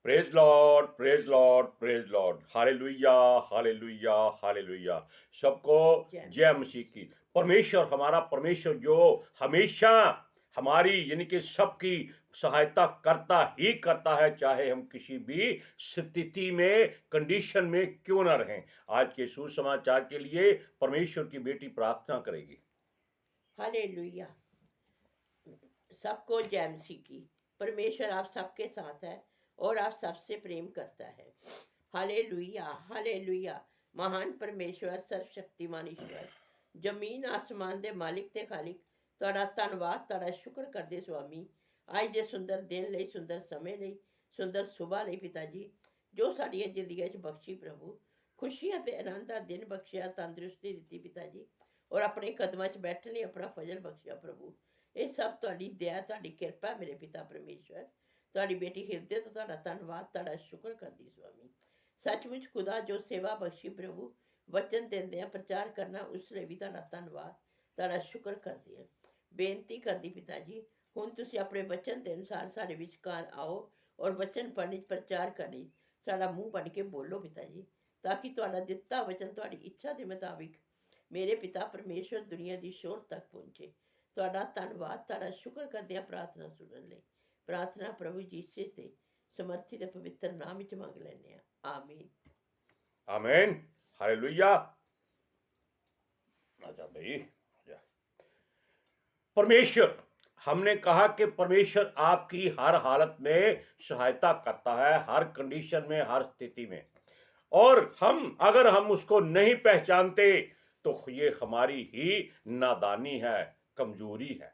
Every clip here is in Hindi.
Praise Lord, praise Lord, praise Lord. Hallelujah, hallelujah, hallelujah. सबको जय मसीह की। परमेश्वर, हमारा परमेश्वर जो हमेशा हमारी यानी कि सबकी सहायता करता ही करता है, चाहे हम किसी भी स्थिति में, कंडीशन में क्यों ना रहें। आज के सुसमाचार के लिए परमेश्वर की बेटी प्रार्थना करेगी। हालेलुया। सबको जय मसीह की। परमेश्वर आप सबके साथ है और आप सबसे प्रेम करता है। Hallelujah, hallelujah. महान परमेश्वर, सर्वशक्तिमान ईश्वर, जमीन आसमान दे मालिक ते खालिक, ਤੁਹਾਡਾ ਧੰਨਵਾਦ, ਤੁਹਾਡਾ ਸ਼ੁਕਰ ਕਰਦੇ ਸੁਆਮੀ, ਅੱਜ ਦੇ ਸੁੰਦਰ ਦਿਨ ਲਈ, ਸੁੰਦਰ ਸਮੇਂ ਲਈ, ਸੁੰਦਰ ਸੁਬਾਹ ਲਈ ਪਿਤਾ ਜੀ, ਜੋ ਸਾਡੀਆਂ ਜ਼ਿੰਦਗੀਆਂ 'ਚ ਬਖਸ਼ੀ ਪ੍ਰਭੂ, ਖੁਸ਼ੀਆਂ ਤੇ ਆਨੰਦ ਦਾ ਦਿਨ ਬਖਸ਼ਿਆ, ਤੰਦਰੁਸਤੀ ਦਿੱਤੀ ਪਿਤਾ ਜੀ, ਔਰ ਆਪਣੇ ਕਦਮਾਂ 'ਚ ਬੈਠਣ ਲਈ ਆਪਣਾ ਫਜ਼ਲ ਬਖਸ਼ਿਆ ਪ੍ਰਭੂ। ਇਹ ਸਭ ਤੁਹਾਡੀ ਦਇਆ, ਤੁਹਾਡੀ ਕਿਰਪਾ ਮੇਰੇ ਪਿਤਾ ਪਰਮੇਸ਼ਵਰ। ਤੁਹਾਡੀ ਬੇਟੀ ਹਿਰਦੇ ਤੋਂ ਤੁਹਾਡਾ ਧੰਨਵਾਦ, ਤੁਹਾਡਾ ਸ਼ੁਕਰ ਕਰਦੀ ਸੁਆਮੀ। ਸੱਚਮੁੱਚ ਖੁਦਾ ਜੋ ਸੇਵਾ ਬਖਸ਼ੀ ਪ੍ਰਭੂ, ਵਚਨ ਦਿੰਦੇ ਆ ਪ੍ਰਚਾਰ ਕਰਨਾ, ਉਸ ਲਈ ਵੀ ਤੁਹਾਡਾ ਧੰਨਵਾਦ, ਤੁਹਾਡਾ ਸ਼ੁਕਰ ਕਰਦੀ ਹਾਂ। ਬੇਨਤੀ ਕਰਦੀ ਪਿਤਾ ਜੀ, ਹੁਣ ਤੁਸੀਂ ਆਪਣੇ ਵਚਨ ਦੇ ਅਨੁਸਾਰ ਸਾਡੇ ਵਿਚਕਾਰ ਆਓ ਔਰ ਵਚਨ ਪੜ੍ਹਨੀ, ਪ੍ਰਚਾਰ ਕਰਨੀ, ਸਾਡਾ ਮੂੰਹ ਬਣ ਕੇ ਬੋਲੋ ਪਿਤਾ ਜੀ, ਤਾਂ ਕਿ ਤੁਹਾਡਾ ਦਿੱਤਾ ਵਚਨ ਤੁਹਾਡੀ ਇੱਛਾ ਦੇ ਮੁਤਾਬਿਕ ਮੇਰੇ ਪਿਤਾ ਪਰਮੇਸ਼ਵਰ ਦੁਨੀਆ ਦੀ ਸ਼ੋਰ ਤੱਕ ਪਹੁੰਚੇ। ਤੁਹਾਡਾ ਧੰਨਵਾਦ, ਤੁਹਾਡਾ ਸ਼ੁਕਰ ਕਰਦੇ ਆ ਪ੍ਰਾਰਥਨਾ ਸੁਣਨ ਲਈ। ਪ੍ਰਾਰਥਨਾ ਪ੍ਰਭੂ ਯੀਸ਼ੂ ਦੇ ਸਮਰਥੀ ਦੇ ਪਵਿੱਤਰ ਨਾਮ ਵਿੱਚ ਮੰਗ ਲੈਂਦੇ ਆ, आमीन। आमीन। हालेलुया। आजा भाई, आजा। परमेश्वर, हमने कहा कि परमेश्वर आपकी हर हालत में सहायता करता है, हर कंडीशन में, हर स्थिति में। और अगर हम उसको नहीं पहचानते तो ये हमारी ही नादानी है, कमजोरी है।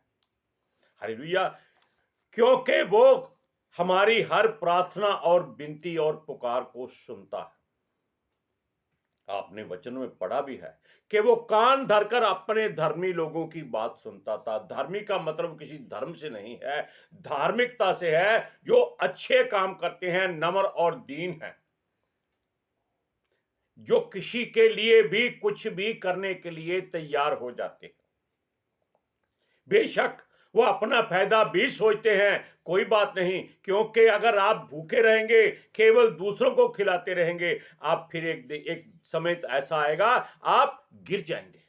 हालेलुया। क्योंकि वो हमारी हर प्रार्थना और विनती और पुकार को सुनता है। आपने वचन में पढ़ा भी है कि वो कान धरकर अपने धर्मी लोगों की बात सुनता था। धर्मी का मतलब किसी धर्म से नहीं है, धार्मिकता से है, जो अच्छे काम करते हैं, नम्र और दीन हैं, जो किसी के लिए भी कुछ भी करने के लिए तैयार हो जाते हैं। बेशक वो अपना फायदा भी सोचते हैं, कोई बात नहीं, क्योंकि अगर आप भूखे रहेंगे, केवल दूसरों को खिलाते रहेंगे, आप फिर एक समय ऐसा आएगा, आप गिर जाएंगे।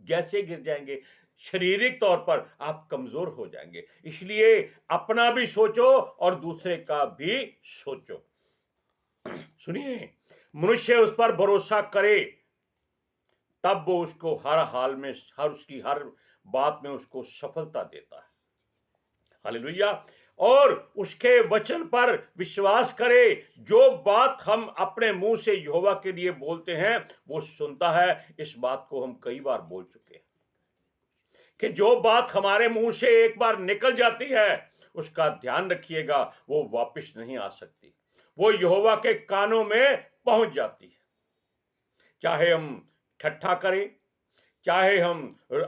जैसे गिर जाएंगे, शारीरिक तौर पर आप कमजोर हो जाएंगे। इसलिए अपना भी सोचो और दूसरे का भी सोचो। सुनिए, मनुष्य उस पर भरोसा करे तब वो उसको हर हाल में, उसकी हर बात में उसको सफलता देता है। हालेलुया। और उसके वचन पर विश्वास करे। जो बात हम अपने मुंह से यहोवा के लिए बोलते हैं वो सुनता है। इस बात को हम कई बार बोल चुके हैं कि जो बात हमारे मुंह से एक बार निकल जाती है उसका ध्यान रखिएगा, वो वापस नहीं आ सकती, वो यहोवा के कानों में पहुंच जाती है। चाहे हम ठट्ठा करें, चाहे हम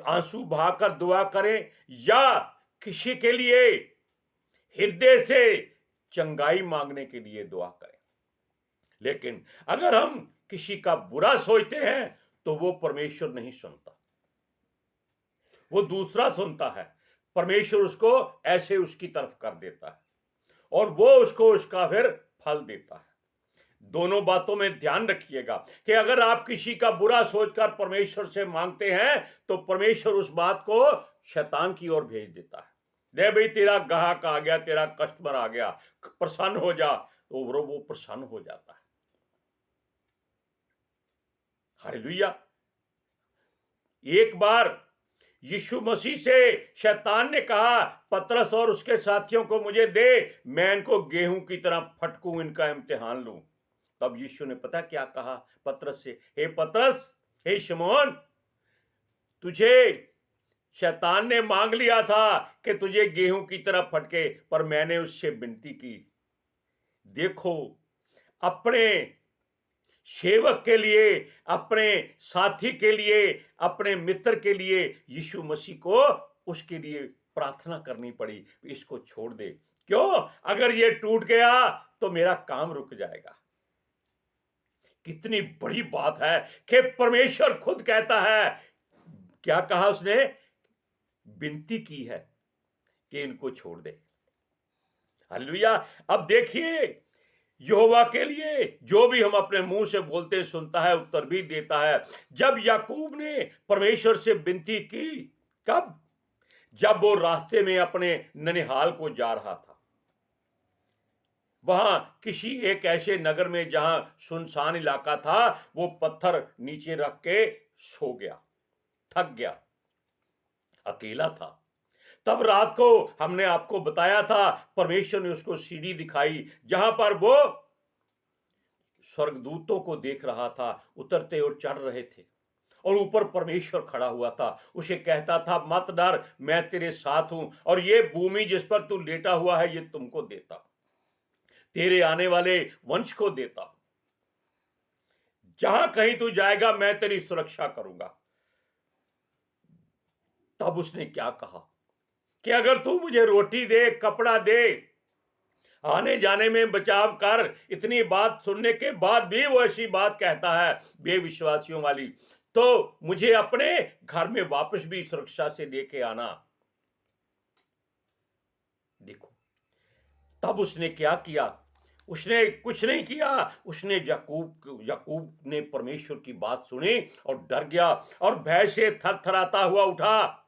आंसू बहाकर दुआ करें, या किसी के लिए हृदय से चंगाई मांगने के लिए दुआ करें, लेकिन अगर हम किसी का बुरा सोचते हैं तो वो परमेश्वर नहीं सुनता, वो दूसरा सुनता है। परमेश्वर उसको ऐसे उसकी तरफ कर देता है और वो उसको उसका फिर फल देता है। दोनों बातों में ध्यान रखिएगा कि अगर आप किसी का बुरा सोचकर परमेश्वर से मांगते हैं तो परमेश्वर उस बात को शैतान की ओर भेज देता है। दे भाई, तेरा ग्राहक आ गया, तेरा कस्टमर आ गया, प्रसन्न हो जा, तो वो प्रसन्न हो जाता है। हालेलुया। एक बार यीशु मसीह से शैतान ने कहा, पतरस और उसके साथियों को मुझे दे, मैं इनको गेहूं की तरह फटकूं, इनका इम्तिहान लूं। तब यीशु ने पता क्या कहा पतरस से? हे पतरस, हे शमौन, तुझे शैतान ने मांग लिया था कि तुझे गेहूं की तरह फटके, पर मैंने उससे विनती की। देखो, अपने सेवक के लिए, अपने साथी के लिए, अपने मित्र के लिए यीशु मसीह को उसके लिए प्रार्थना करनी पड़ी, इसको छोड़ दे। क्यों? अगर ये टूट गया तो मेरा काम रुक जाएगा। कितनी बड़ी बात है कि परमेश्वर खुद कहता है, क्या कहा उसने? विनती की है कि इनको छोड़ दे। हालेलुया। अब देखिए, यहोवा के लिए जो भी हम अपने मुंह से बोलते सुनता है, उत्तर भी देता है। जब याकूब ने परमेश्वर से विनती की, कब? जब वो रास्ते में अपने ननिहाल को जा रहा था, वहां किसी एक ऐसे नगर में जहां सुनसान इलाका था, वो पत्थर नीचे रख के सो गया, थक गया, अकेला था। तब रात को हमने आपको बताया था, परमेश्वर ने उसको सीढ़ी दिखाई जहां पर वो स्वर्गदूतों को देख रहा था, उतरते और चढ़ रहे थे, और ऊपर परमेश्वर खड़ा हुआ था। उसे कहता था, मत डर, मैं तेरे साथ हूं, और ये भूमि जिस पर तू लेटा हुआ है, ये तुमको देता, तेरे आने वाले वंश को देता। जहां कहीं तू जाएगा, मैं तेरी सुरक्षा करूंगा। तब उसने क्या कहा कि अगर तू मुझे रोटी दे, कपड़ा दे, आने जाने में बचाव कर। इतनी बात सुनने के बाद भी वो ऐसी बात कहता है बेविश्वासियों वाली, तो मुझे अपने घर में वापस भी सुरक्षा से लेके आना। देखो, तब उसने क्या किया? उसने कुछ नहीं किया। उसने याकूब ने परमेश्वर की बात सुनी और डर गया और भय से थरथराता हुआ उठा,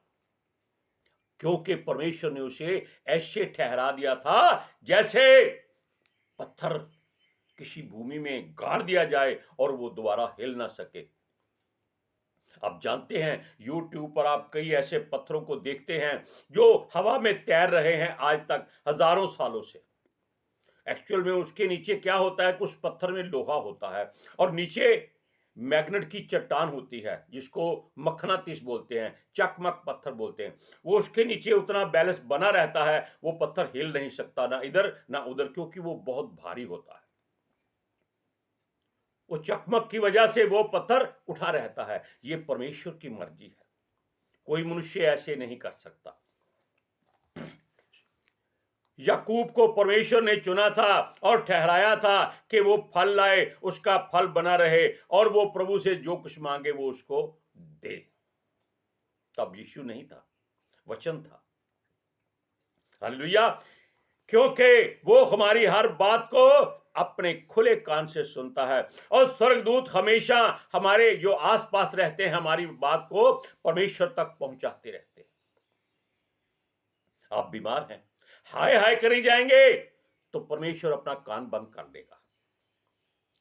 क्योंकि परमेश्वर ने उसे ऐसे ठहरा दिया था जैसे पत्थर किसी भूमि में गाड़ दिया जाए और वो दोबारा हिल ना सके। आप जानते हैं, YouTube पर आप कई ऐसे पत्थरों को देखते हैं जो हवा में तैर रहे हैं आज तक, हजारों सालों से। एक्चुअल में उसके नीचे क्या होता है, कुछ पत्थर में लोहा होता है और नीचे मैग्नेट की चट्टान होती है, जिसको मखनातीस बोलते हैं, चकमक पत्थर बोलते हैं। वो उसके नीचे उतना बैलेंस बना रहता है, वो पत्थर हिल नहीं सकता ना इधर ना उधर, क्योंकि वो बहुत भारी होता है। वो चकमक की वजह से वो पत्थर उठा रहता है। ये परमेश्वर की मर्जी है, कोई मनुष्य ऐसे नहीं कर सकता। याकूब को परमेश्वर ने चुना था और ठहराया था कि वो फल लाए, उसका फल बना रहे, और वो प्रभु से जो कुछ मांगे वो उसको दे। तब यीशु नहीं था, वचन था। हालेलुया। क्योंकि वो हमारी हर बात को अपने खुले कान से सुनता है, और स्वर्गदूत हमेशा हमारे जो आसपास रहते हैं हमारी बात को परमेश्वर तक पहुंचाते रहते हैं। आप बीमार हैं, हाय हाय करी जाएंगे तो परमेश्वर अपना कान बंद कर देगा।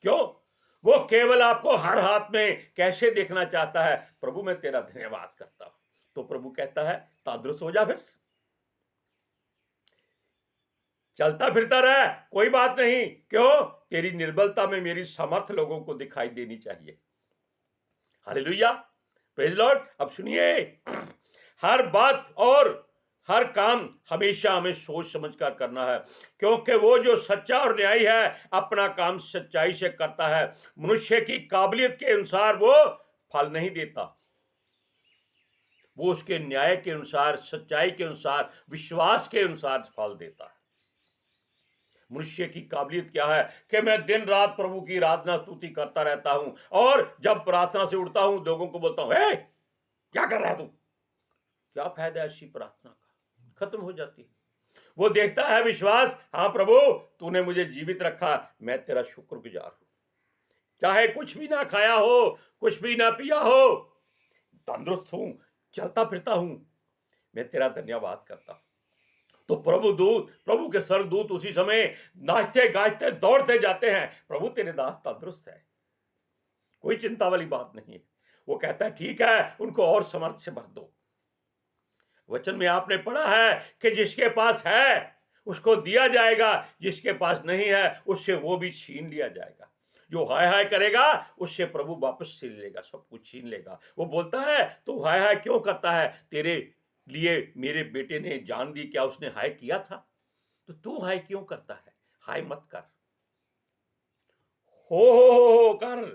क्यों? वो केवल आपको हर हाथ में कैसे देखना चाहता है, प्रभु मैं तेरा धन्यवाद करता हूं। तो प्रभु कहता है, तंदुरुस्त हो जा, फिर चलता फिरता रह, कोई बात नहीं। क्यों? तेरी निर्बलता में मेरी समर्थ लोगों को दिखाई देनी चाहिए। Hallelujah, praise Lord. अब सुनिए, हर बात और हर काम हमेशा हमें सोच समझ कर करना है, क्योंकि वो जो सच्चा और न्यायी है अपना काम सच्चाई से करता है। मनुष्य की काबिलियत के अनुसार वो फल नहीं देता, वो उसके न्याय के अनुसार, सच्चाई के अनुसार, विश्वास के अनुसार फल देता है। मनुष्य की काबिलियत क्या है कि मैं दिन रात प्रभु की आराधना स्तुति करता रहता हूं, और जब प्रार्थना से उठता हूं लोगों को बोलता हूं, हे क्या कर रहा है तू? क्या फायदा ऐसी प्रार्थना का? खत्म हो जाती है। वो देखता है विश्वास, हाँ प्रभु तूने मुझे जीवित रखा, मैं तेरा शुक्रगुजार हूं। चाहे कुछ भी ना खाया हो, कुछ भी ना पिया हो, तंदुरुस्त हूं, चलता फिरता हूं, मैं तेरा धन्यवाद करता हूं। तो प्रभु के स्वर्गदूत उसी समय नाचते गाजते दौड़ते जाते हैं, प्रभु तेरे दास तंदुरुस्त है, कोई चिंता वाली बात नहीं है। वो कहता है, ठीक है, उनको और समर्थ से भर दो। वचन में आपने पढ़ा है कि जिसके पास है उसको दिया जाएगा, जिसके पास नहीं है उससे वो भी छीन लिया जाएगा। जो हाय हाय करेगा उससे प्रभु वापस छीन लेगा, सब कुछ छीन लेगा। वो बोलता है, तू हाय हाय क्यों करता है? तेरे लिए मेरे बेटे ने जान दी, क्या उसने हाय किया था? तो तू हाय क्यों करता है? हाय मत कर, हो कर।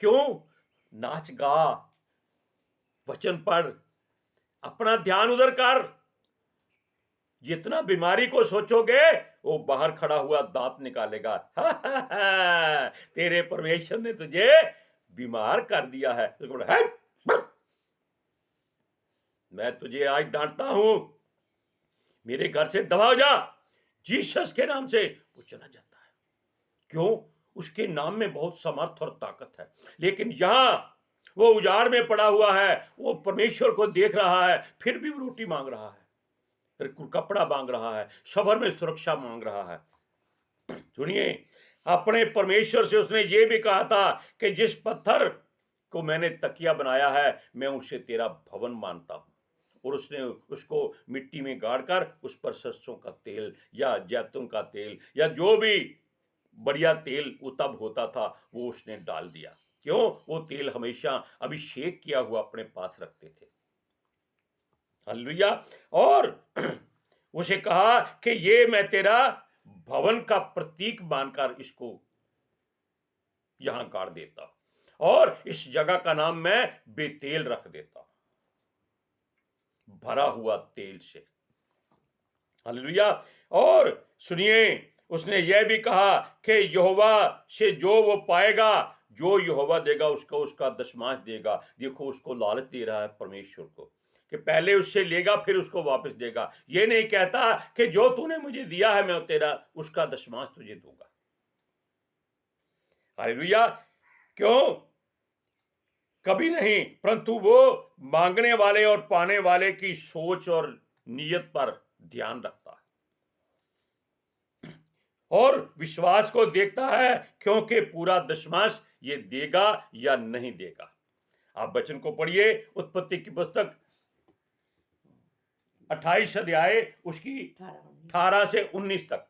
क्यों? नाच गा, वचन पढ़, अपना ध्यान उधर कर। जितना बीमारी को सोचोगे वो बाहर खड़ा हुआ दांत निकालेगा। तेरे परमेश्वर ने तुझे बीमार कर दिया है, मैं तुझे आज डांटता हूं, मेरे घर से दबा जा, जीसस के नाम से। वो चला जाता है। क्यों? उसके नाम में बहुत समर्थ और ताकत है। लेकिन यहां वो उजाड़ में पड़ा हुआ है, वो परमेश्वर को देख रहा है, फिर भी वो रोटी मांग रहा है, कपड़ा मांग रहा है, शहर में सुरक्षा मांग रहा है। सुनिए, अपने परमेश्वर से उसने ये भी कहा था कि जिस पत्थर को मैंने तकिया बनाया है, मैं उसे तेरा भवन मानता हूं। और उसने उसको मिट्टी में गाड़कर उस पर सरसों का तेल या जैतून का तेल या जो भी बढ़िया तेल वो तब होता था, वो उसने डाल दिया। क्यों? वो तेल हमेशा अभिषेक किया हुआ अपने पास रखते थे। हालेलुया। और उसे कहा कि ये मैं तेरा भवन का प्रतीक मानकर इसको यहां गाड़ देता और इस जगह का नाम मैं बेतेल रख देता, भरा हुआ तेल से। हालेलुया। और सुनिए, उसने यह भी कहा कि यहोवा से जो वो पाएगा, जो यहोवा देगा उसको उसका दशमांश देगा। देखो, उसको लालच दे रहा है परमेश्वर को कि पहले उससे लेगा फिर उसको वापस देगा। ये नहीं कहता कि जो तूने मुझे दिया है मैं तेरा उसका दशमांश तुझे दूंगा। हालेलुया। क्यों? कभी नहीं, परंतु वो मांगने वाले और पाने वाले की सोच और नीयत पर ध्यान रखता है और विश्वास को देखता है, क्योंकि पूरा दशमांश ये देगा या नहीं देगा। आप वचन को पढ़िए, उत्पत्ति की पुस्तक 28 अध्याय उसकी 18 से 19 तक।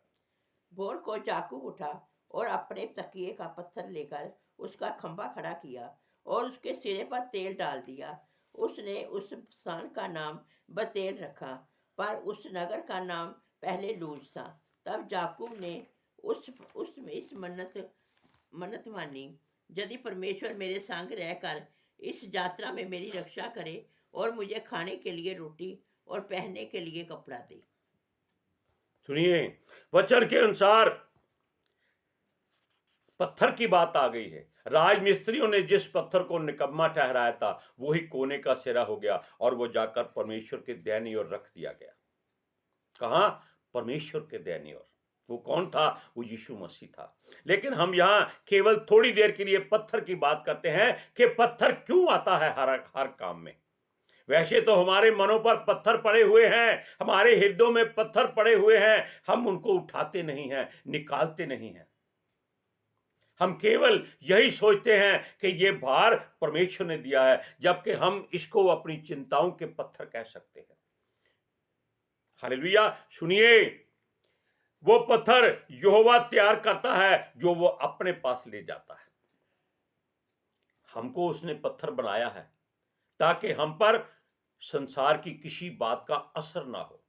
भोर को याकूब उठा और अपने तकिए का पत्थर लेकर उसका खंभा खड़ा किया और उसके सिरे पर तेल डाल दिया। उसने उस स्थान का नाम बतेल रखा, पर उस नगर का नाम पहले लूज था। तब याकूब ने इस मन्नत मानी, यदि परमेश्वर मेरे संग रहकर इस यात्रा में मेरी रक्षा करे और मुझे खाने के लिए रोटी और पहनने के लिए कपड़ा दे। सुनिए, वचन के अनुसार पत्थर की बात आ गई है। राजमिस्त्रियों ने जिस पत्थर को निकम्मा ठहराया था, वही कोने का सिरा हो गया और वो जाकर परमेश्वर के दैनी ओर रख दिया गया। कहां? परमेश्वर के दैनी ओर। वो कौन था? वो यीशु मसीह था। लेकिन हम यहां केवल थोड़ी देर के लिए पत्थर की बात करते हैं कि पत्थर क्यों आता है हर काम में। वैसे तो हमारे मनों पर पत्थर पड़े हुए हैं, हमारे हृदयों में पत्थर पड़े हुए हैं, हम उनको उठाते नहीं हैं, निकालते नहीं हैं। हम केवल यही सोचते हैं कि ये भार परमेश्वर ने दिया है, जबकि हम इसको अपनी चिंताओं के पत्थर कह सकते हैं। हालेलुया। सुनिए, वो पत्थर यहोवा तैयार करता है जो वो अपने पास ले जाता है। हमको उसने पत्थर बनाया है ताकि हम पर संसार की किसी बात का असर ना हो।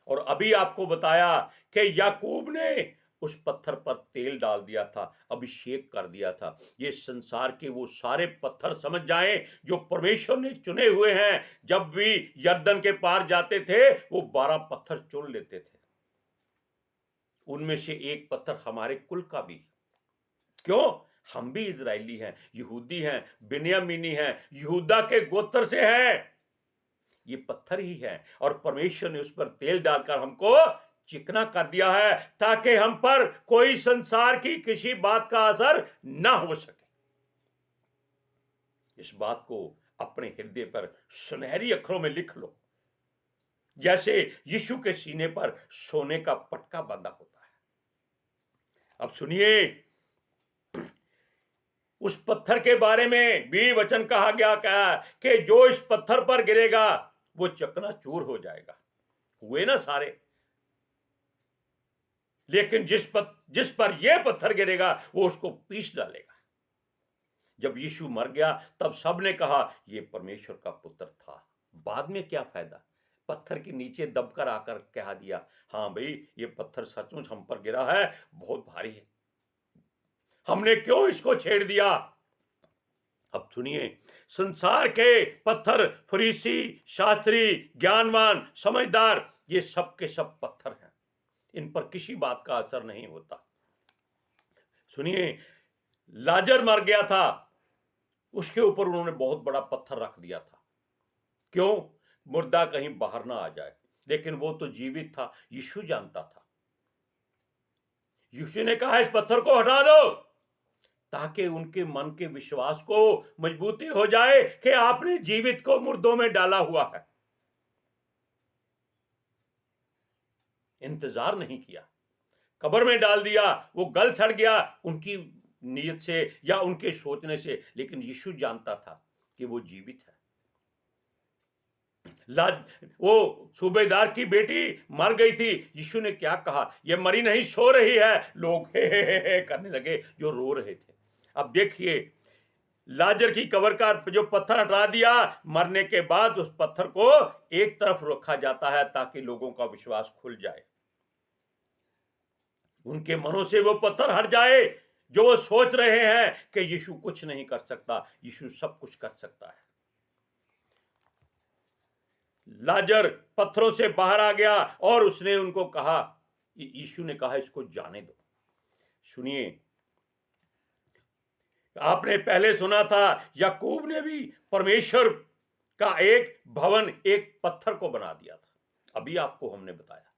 और अभी आपको बताया कि याकूब ने उस पत्थर पर तेल डाल दिया था, अभिषेक कर दिया था। ये संसार के वो सारे पत्थर समझ जाएं जो परमेश्वर ने चुने हुए हैं। जब भी यरदन के पार जाते थे, वो 12 पत्थर चुन लेते थे। उनमें से एक पत्थर हमारे कुल का भी। क्यों? हम भी इजरायली हैं, यहूदी हैं, बिन्यामीनी हैं, यहूदा के गोत्र से हैं। ये पत्थर ही है और परमेश्वर ने उस पर तेल डालकर हमको चिकना कर दिया है ताकि हम पर कोई संसार की किसी बात का असर ना हो सके। इस बात को अपने हृदय पर सुनहरी अक्षरों में लिख लो, जैसे यीशु के सीने पर सोने का पटका बंधा होता है। अब सुनिए, उस पत्थर के बारे में भी वचन कहा गया कि जो इस पत्थर पर गिरेगा वो चकनाचूर हो जाएगा। हुए ना सारे, लेकिन जिस पर यह पत्थर गिरेगा वो उसको पीस डालेगा। जब यीशु मर गया तब सबने कहा यह परमेश्वर का पुत्र था। बाद में क्या फायदा? पत्थर के नीचे दबकर आकर कह दिया, हाँ भाई, ये पत्थर सचमुच हम पर गिरा है, बहुत भारी है, हमने क्यों इसको छेड़ दिया। अब सुनिए, संसार के पत्थर, फरीसी, शास्त्री, ज्ञानवान, समझदार, ये सब के सब पत्थर हैं, इन पर किसी बात का असर नहीं होता। सुनिए, लाजर मर गया था, उसके ऊपर उन्होंने बहुत बड़ा पत्थर रख दिया था। क्यों? मुर्दा कहीं बाहर ना आ जाए। लेकिन वो तो जीवित था, यीशु जानता था। यीशु ने कहा इस पत्थर को हटा दो, ताकि उनके मन के विश्वास को मजबूती हो जाए कि आपने जीवित को मुर्दों में डाला हुआ है। इंतजार नहीं किया, कब्र में डाल दिया, वो गल सड़ गया उनकी नीयत से या उनके सोचने से, लेकिन यीशु जानता था कि वो जीवित है। वो सूबेदार की बेटी मर गई थी, यीशु ने क्या कहा, ये मरी नहीं सो रही है। लोग हे करने लगे जो रो रहे थे। अब देखिए, लाजर की कब्र का जो पत्थर हटा दिया, मरने के बाद उस पत्थर को एक तरफ रखा जाता है ताकि लोगों का विश्वास खुल जाए, उनके मनों से वो पत्थर हट जाए जो वो सोच रहे हैं कि यीशु कुछ नहीं कर सकता। यीशु सब कुछ कर सकता है। लाजर पत्थरों से बाहर आ गया और उसने उनको कहा, यीशु ने कहा इसको जाने दो। सुनिए, आपने पहले सुना था याकूब ने भी परमेश्वर का एक भवन एक पत्थर को बना दिया था। अभी आपको हमने बताया,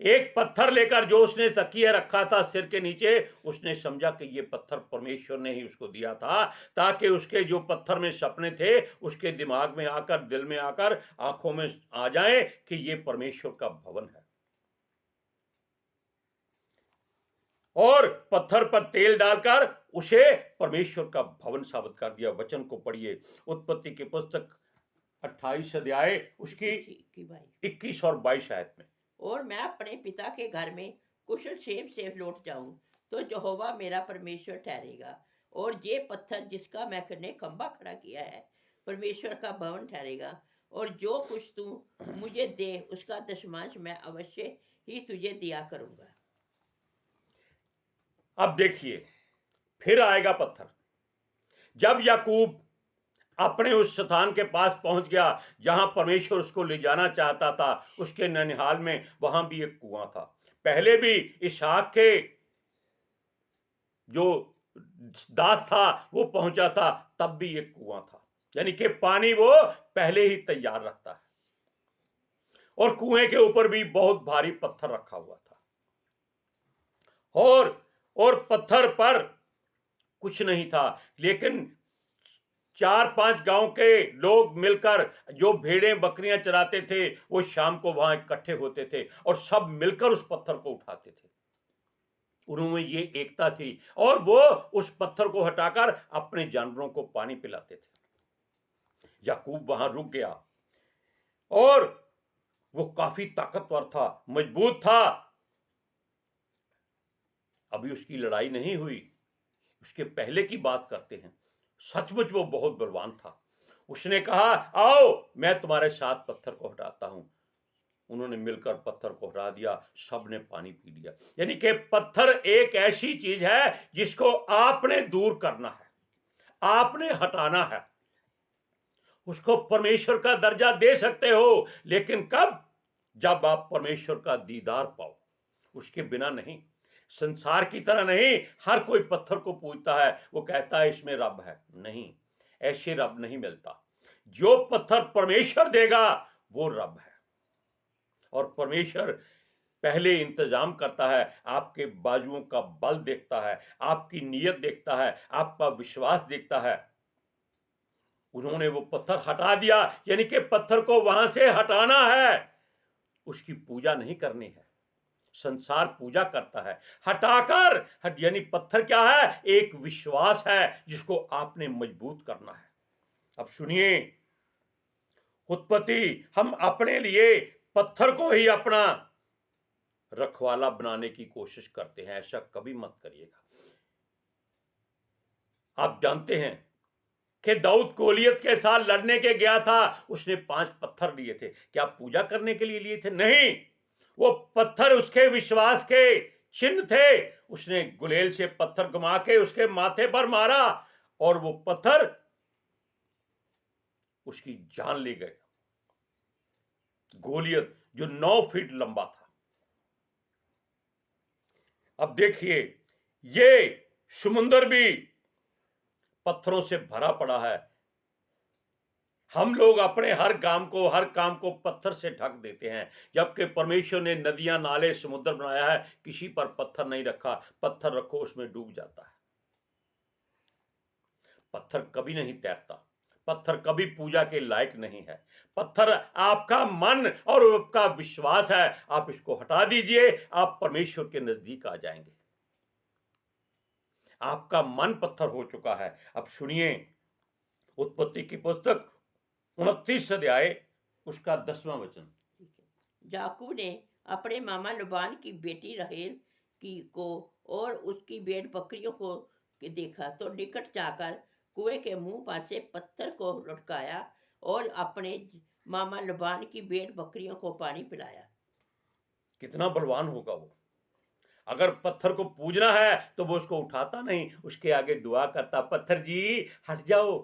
एक पत्थर लेकर जो उसने तकिया रखा था सिर के नीचे, उसने समझा कि ये पत्थर परमेश्वर ने ही उसको दिया था, ताकि उसके जो पत्थर में सपने थे उसके दिमाग में आकर, दिल में आकर, आंखों में आ जाए कि ये परमेश्वर का भवन है। और पत्थर पर तेल डालकर उसे परमेश्वर का भवन साबित कर दिया। वचन को पढ़िए, उत्पत्ति की पुस्तक 28 अध्याय उसकी 21 और 22 आयत में। और मैं अपने पिता के घर में कुशल सेफ लौट जाऊं तो यहोवा मेरा परमेश्वर ठहरेगा, और ये पत्थर जिसका मैंने खंभा खड़ा किया है परमेश्वर का भवन ठहरेगा। और जो कुछ तू मुझे दे उसका दशमांश मैं अवश्य ही तुझे दिया करूंगा। अब देखिए, फिर आएगा पत्थर। जब याकूब अपने उस स्थान के पास पहुंच गया जहां परमेश्वर उसको ले जाना चाहता था, उसके ननिहाल में, वहां भी एक कुआं था। पहले भी इसहाक के जो दास था वो पहुंचा था, तब भी एक कुआं था, यानी कि पानी वो पहले ही तैयार रखता है। और कुएं के ऊपर भी बहुत भारी पत्थर रखा हुआ था, और पत्थर पर कुछ नहीं था, लेकिन 4-5 गांव के लोग मिलकर, जो भेड़ें बकरियां चराते थे, वो शाम को वहां इकट्ठे होते थे और सब मिलकर उस पत्थर को उठाते थे। उनमें ये एकता थी, और वो उस पत्थर को हटाकर अपने जानवरों को पानी पिलाते थे। याकूब वहां रुक गया, और वो काफी ताकतवर था, मजबूत था। अभी उसकी लड़ाई नहीं हुई, उसके पहले की बात करते हैं। सचमुच वो बहुत बलवान था। उसने कहा, आओ मैं तुम्हारे साथ पत्थर को हटाता हूं। उन्होंने मिलकर पत्थर को हटा दिया, सबने पानी पी लिया। यानी कि पत्थर एक ऐसी चीज है जिसको आपने दूर करना है, आपने हटाना है। उसको परमेश्वर का दर्जा दे सकते हो, लेकिन कब? जब आप परमेश्वर का दीदार पाओ, उसके बिना नहीं। संसार की तरह नहीं, हर कोई पत्थर को पूजता है, वो कहता है इसमें रब है। नहीं, ऐसे रब नहीं मिलता। जो पत्थर परमेश्वर देगा वो रब है। और परमेश्वर पहले इंतजाम करता है, आपके बाजुओं का बल देखता है, आपकी नीयत देखता है, आपका विश्वास देखता है। उन्होंने वो पत्थर हटा दिया, यानी कि पत्थर को वहां से हटाना है, उसकी पूजा नहीं करनी है। संसार पूजा करता है, हटाकर यानी पत्थर क्या है? एक विश्वास है जिसको आपने मजबूत करना है। अब सुनिए, उत्पत्ति, हम अपने लिए पत्थर को ही अपना रखवाला बनाने की कोशिश करते हैं। ऐसा कभी मत करिएगा। आप जानते हैं कि दाऊद गोलियत के साथ लड़ने के गया था, उसने 5 पत्थर लिए थे। क्या पूजा करने के लिए लिए थे? नहीं, वो पत्थर उसके विश्वास के चिन्ह थे। उसने गुलेल से पत्थर घुमा के उसके माथे पर मारा, और वो पत्थर उसकी जान ले गए। गोलियत जो 9 फीट लंबा था। अब देखिए, ये समुंदर भी पत्थरों से भरा पड़ा है। हम लोग अपने हर काम को पत्थर से ढक देते हैं, जबकि परमेश्वर ने नदियां, नाले, समुद्र बनाया है, किसी पर पत्थर नहीं रखा। पत्थर रखो, उसमें डूब जाता है। पत्थर कभी नहीं तैरता, पत्थर कभी पूजा के लायक नहीं है। पत्थर आपका मन और आपका विश्वास है। आप इसको हटा दीजिए, आप परमेश्वर के नजदीक आ जाएंगे। आपका मन पत्थर हो चुका है। अब सुनिए, उत्पत्ति की पुस्तक 29 अध्याय उसका 10वां वचन। याकूब ने अपने मामा लबान की बेटी राहेल को और उसकी भेड़ बकरियों को देखा, तो निकट जाकर कुएं के मुंह पर से पत्थर को लुढ़काया और अपने मामा लबान की भेड़ बकरियों को पानी पिलाया। कितना बलवान होगा वो। अगर पत्थर को पूजना है तो वो उसको उठाता नहीं, उसके आगे दुआ करता, पत्थर जी हट जाओ।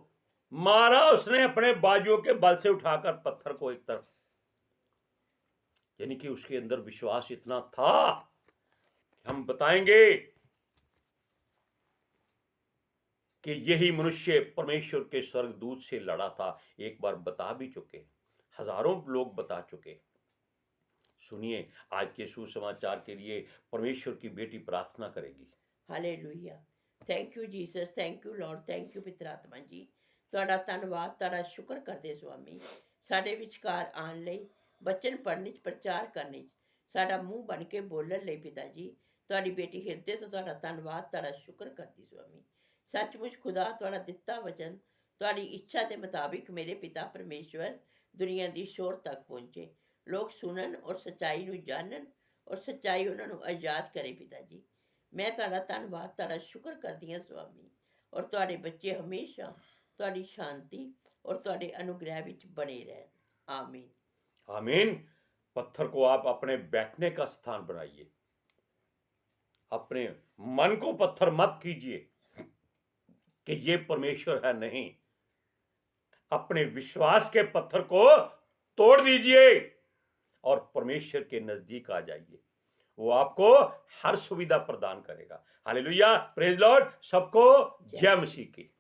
मारा उसने अपने बाजुओं के बल से उठाकर पत्थर को एक तरफ। यानी कि उसके अंदर विश्वास इतना था। हम बताएंगे कि यही मनुष्य परमेश्वर के स्वर्गदूत से लड़ा था। एक बार बता भी चुके, हजारों लोग बता चुके। सुनिए, आज के सुसमाचार के लिए परमेश्वर की बेटी प्रार्थना करेगी। Hallelujah. Thank you Jesus, thank you Lord, thank you पिता आत्मा जी। ਤੁਹਾਡਾ ਧੰਨਵਾਦ, ਤੁਹਾਡਾ ਸ਼ੁਕਰ ਕਰਦੇ ਸੁਆਮੀ, ਸਾਡੇ ਵਿਚਕਾਰ ਆਉਣ ਲਈ, ਬਚਨ ਪੜ੍ਹਨ 'ਚ, ਪ੍ਰਚਾਰ ਕਰਨ 'ਚ, ਸਾਡਾ ਮੂੰਹ ਬਣ ਕੇ ਬੋਲਣ ਲਈ ਪਿਤਾ ਜੀ। ਤੁਹਾਡੀ ਬੇਟੀ ਹਿਰਦੇ ਤੋਂ ਤੁਹਾਡਾ ਧੰਨਵਾਦ, ਤੁਹਾਡਾ ਸ਼ੁਕਰ ਕਰਦੀ ਸੁਆਮੀ। ਸੱਚਮੁੱਚ ਖੁਦਾ, ਤੁਹਾਡਾ ਦਿੱਤਾ ਵਚਨ ਤੁਹਾਡੀ ਇੱਛਾ ਦੇ ਮੁਤਾਬਿਕ ਮੇਰੇ ਪਿਤਾ ਪਰਮੇਸ਼ਵਰ ਦੁਨੀਆ ਦੀ ਸ਼ੋਰ ਤੱਕ ਪਹੁੰਚੇ, ਲੋਕ ਸੁਣਨ ਔਰ ਸੱਚਾਈ ਨੂੰ ਜਾਣਨ ਔਰ ਸੱਚਾਈ ਉਹਨਾਂ ਨੂੰ ਆਜ਼ਾਦ ਕਰੇ ਪਿਤਾ ਜੀ। ਮੈਂ ਤੁਹਾਡਾ ਧੰਨਵਾਦ, ਤੁਹਾਡਾ ਸ਼ੁਕਰ ਕਰਦੀ ਹਾਂ ਸੁਆਮੀ। ਔਰ ਤੁਹਾਡੇ ਬੱਚੇ ਹਮੇਸ਼ਾ ਤੁਹਾਡੀ ਸ਼ਾਂਤੀ और ਤੁਹਾਡੇ अनुग्रह ਵਿੱਚ बने रहन। आमीन। आमीन। पत्थर को आप अपने बैठने का स्थान बनाइए। अपने मन को पत्थर मत कीजिए कि ये परमेश्वर है, नहीं। अपने विश्वास के पत्थर को तोड़ दीजिए और परमेश्वर के नजदीक आ जाइए। वो आपको हर सुविधा प्रदान करेगा। Hallelujah, praise Lord. सबको जय मसीह की।